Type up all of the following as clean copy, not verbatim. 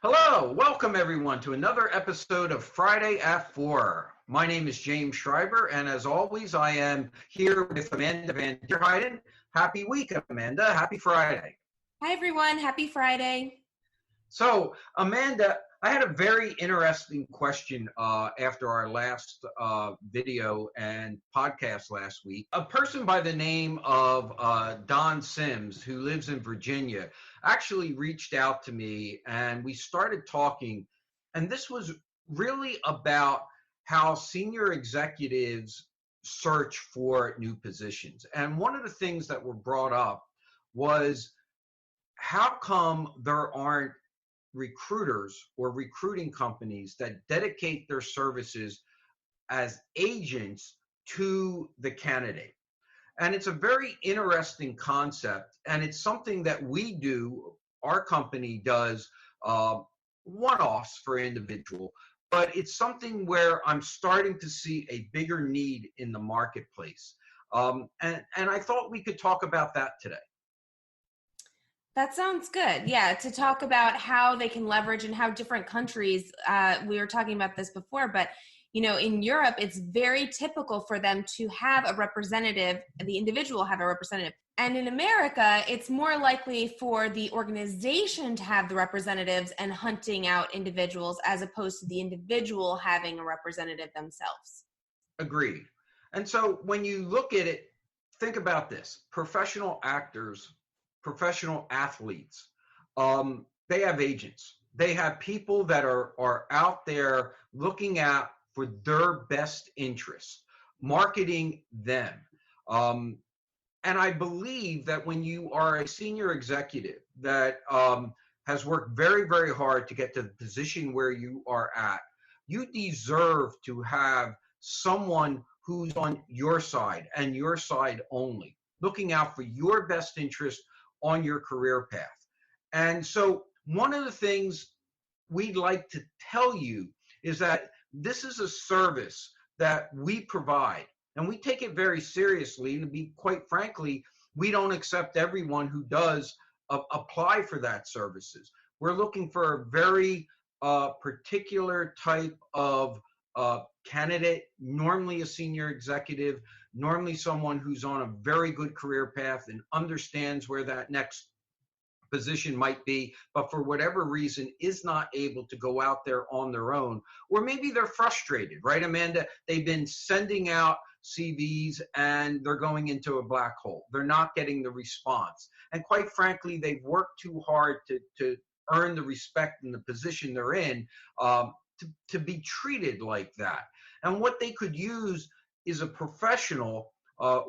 Hello, welcome everyone to another episode of Friday at 4. My name is James Schreiber, and as always, I am here with Amanda Van Der Heijden. Happy week, Amanda. Happy Friday. Hi, everyone. Happy Friday. So, Amanda, I had a very interesting question after our last video and podcast last week. A person by the name of Don Sims, who lives in Virginia, actually reached out to me and we started talking. And this was really about how senior executives search for new positions. And one of the things that were brought up was how come there aren't recruiters or recruiting companies that dedicate their services as agents to the candidate. And it's a very interesting concept, and it's something that we do, our company does one-offs for individual, but it's something where I'm starting to see a bigger need in the marketplace. And I thought we could talk about that today. That sounds good. Yeah, to talk about how they can leverage and how different countries, we were talking about this before, but in Europe, it's very typical for them to have a representative, the individual have a representative. And in America, it's more likely for the organization to have the representatives and hunting out individuals as opposed to the individual having a representative themselves. Agreed. And so when you look at it, think about this. Professional actors, professional athletes, they have agents. They have people that are out there looking out for their best interests, marketing them. And I believe that when you are a senior executive that has worked very, very hard to get to the position where you are at, you deserve to have someone who's on your side and your side only, looking out for your best interest on your career path. And so one of the things we'd like to tell you is that this is a service that we provide, and we take it very seriously. And to be quite frankly, we don't accept everyone who does apply for that services. We're looking for a very particular type of candidate, normally a senior executive, normally someone who's on a very good career path and understands where that next position might be, but for whatever reason is not able to go out there on their own. Or maybe they're frustrated, right, Amanda? They've been sending out CVs and they're going into a black hole. They're not getting the response. And quite frankly, they've worked too hard to earn the respect in the position they're in to be treated like that. And what they could use is a professional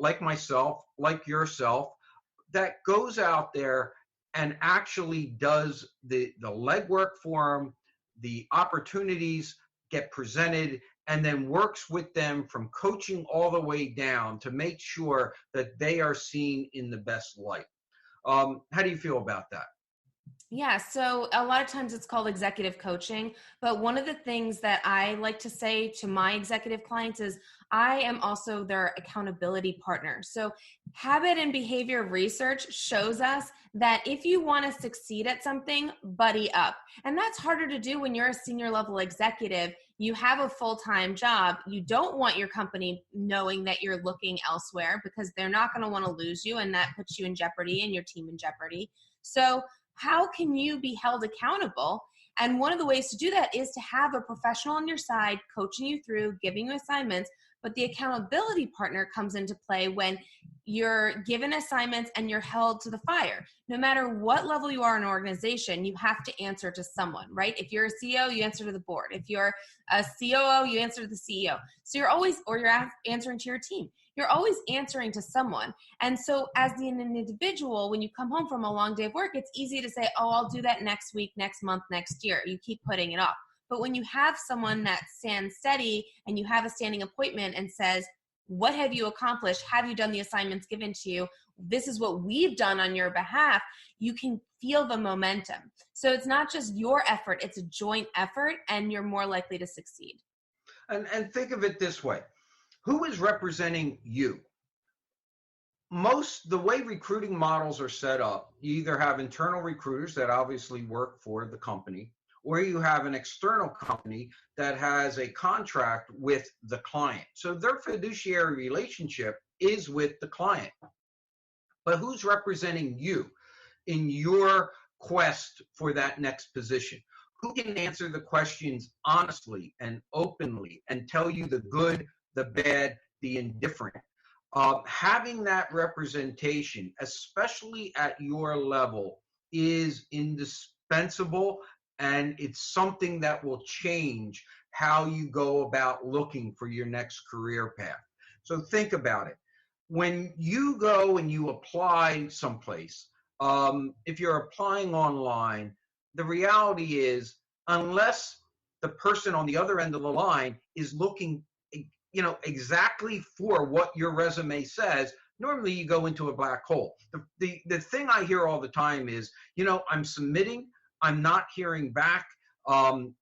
like myself, like yourself, that goes out there and actually does the legwork for them, the opportunities get presented, and then works with them from coaching all the way down to make sure that they are seen in the best light. How do you feel about that? Yeah, so a lot of times it's called executive coaching, but one of the things that I like to say to my executive clients is I am also their accountability partner. So habit and behavior research shows us that if you want to succeed at something, buddy up. And that's harder to do when you're a senior level executive. You have a full-time job. You don't want your company knowing that you're looking elsewhere because they're not going to want to lose you, and that puts you in jeopardy and your team in jeopardy. So how can you be held accountable? And one of the ways to do that is to have a professional on your side, coaching you through, giving you assignments. But the accountability partner comes into play when you're given assignments and you're held to the fire. No matter what level you are in an organization, you have to answer to someone, right? If you're a CEO, you answer to the board. If you're a COO, you answer to the CEO. So you're always, or you're answering to your team. You're always answering to someone. And so as an individual, when you come home from a long day of work, it's easy to say, oh, I'll do that next week, next month, next year. You keep putting it off. But when you have someone that stands steady and you have a standing appointment and says, what have you accomplished? Have you done the assignments given to you? This is what we've done on your behalf. You can feel the momentum. So it's not just your effort, it's a joint effort, and you're more likely to succeed. And think of it this way. Who is representing you? The way recruiting models are set up, you either have internal recruiters that obviously work for the company, or you have an external company that has a contract with the client. So their fiduciary relationship is with the client. But who's representing you in your quest for that next position? Who can answer the questions honestly and openly and tell you the good, the bad, the indifferent? Having that representation, especially at your level, is indispensable, and it's something that will change how you go about looking for your next career path. So think about it. When you go and you apply someplace, if you're applying online, the reality is, unless the person on the other end of the line is looking, exactly for what your resume says, normally you go into a black hole. The thing I hear all the time is, I'm submitting, I'm not hearing back,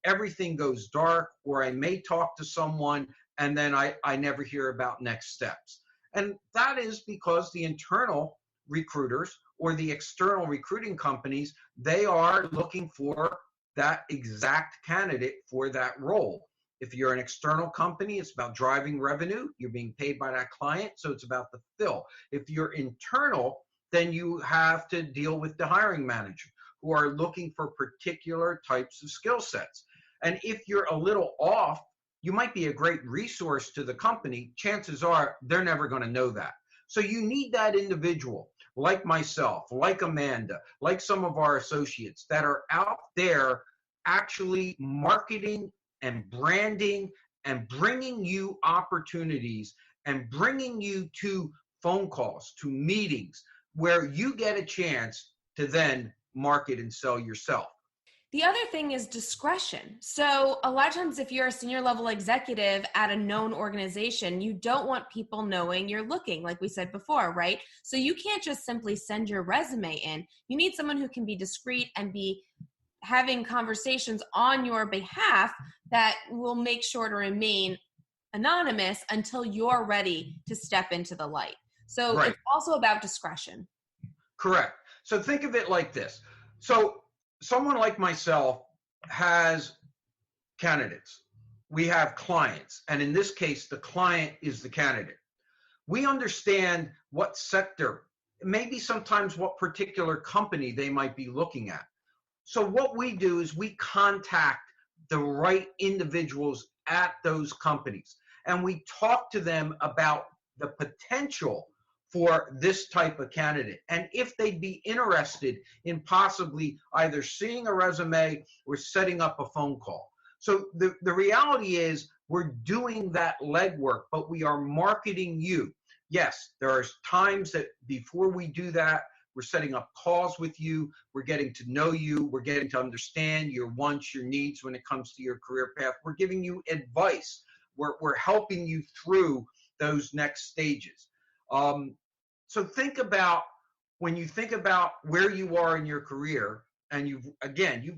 everything goes dark, or I may talk to someone and then I never hear about next steps. And that is because the internal recruiters or the external recruiting companies, they are looking for that exact candidate for that role. If you're an external company, it's about driving revenue. You're being paid by that client, so it's about the fill. If you're internal, then you have to deal with the hiring manager who are looking for particular types of skill sets. And if you're a little off, you might be a great resource to the company. Chances are they're never going to know that. So you need that individual, like myself, like Amanda, like some of our associates that are out there actually marketing and branding and bringing you opportunities and bringing you to phone calls, to meetings where you get a chance to then market and sell yourself. The other thing is discretion. So a lot of times if you're a senior level executive at a known organization, you don't want people knowing you're looking, like we said before, right? So you can't just simply send your resume in. You need someone who can be discreet and be having conversations on your behalf that will make sure to remain anonymous until you're ready to step into the light. So It's also about discretion. Correct. So think of it like this. So someone like myself has candidates. We have clients. And in this case, the client is the candidate. We understand what sector, maybe sometimes what particular company they might be looking at. So what we do is we contact the right individuals at those companies, and we talk to them about the potential for this type of candidate, and if they'd be interested in possibly either seeing a resume or setting up a phone call. So the reality is we're doing that legwork, but we are marketing you. Yes, there are times that before we do that, we're setting up calls with you, we're getting to know you, we're getting to understand your wants, your needs when it comes to your career path. We're giving you advice. We're helping you through those next stages. So think about, when you think about where you are in your career, and you've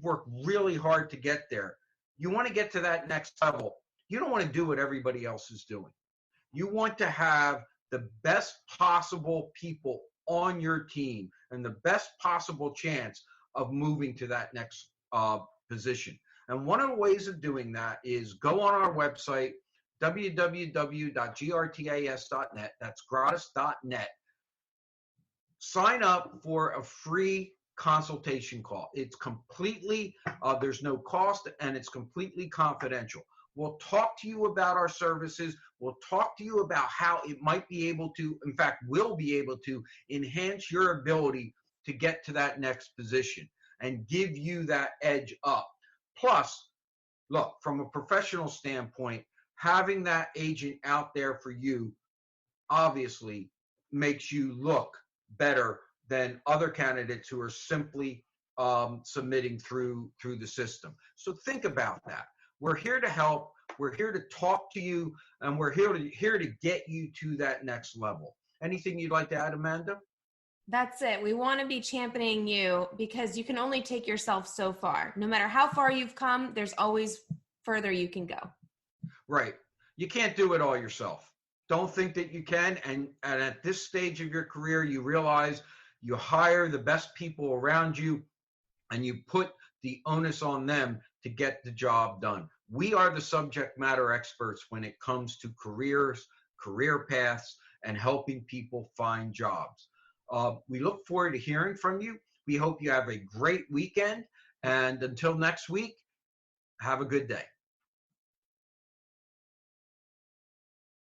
worked really hard to get there. You want to get to that next level. You don't want to do what everybody else is doing. You want to have the best possible people on your team and the best possible chance of moving to that next position. And one of the ways of doing that is go on our website, www.grtas.net. That's gratis.net. Sign up for a free consultation call. It's completely, there's no cost, and it's completely confidential. We'll talk to you about our services. We'll talk to you about how it might be able to, in fact, will be able to enhance your ability to get to that next position and give you that edge up. Plus, look, from a professional standpoint, having that agent out there for you obviously makes you look better than other candidates who are simply submitting through the system. So think about that. We're here to help. We're here to talk to you, and we're here to get you to that next level. Anything you'd like to add, Amanda? That's it. We want to be championing you because you can only take yourself so far. No matter how far you've come, there's always further you can go. Right. You can't do it all yourself. Don't think that you can. And at this stage of your career, you realize you hire the best people around you and you put the onus on them to get the job done. We are the subject matter experts when it comes to careers, career paths, and helping people find jobs. We look forward to hearing from you. We hope you have a great weekend. And until next week, have a good day.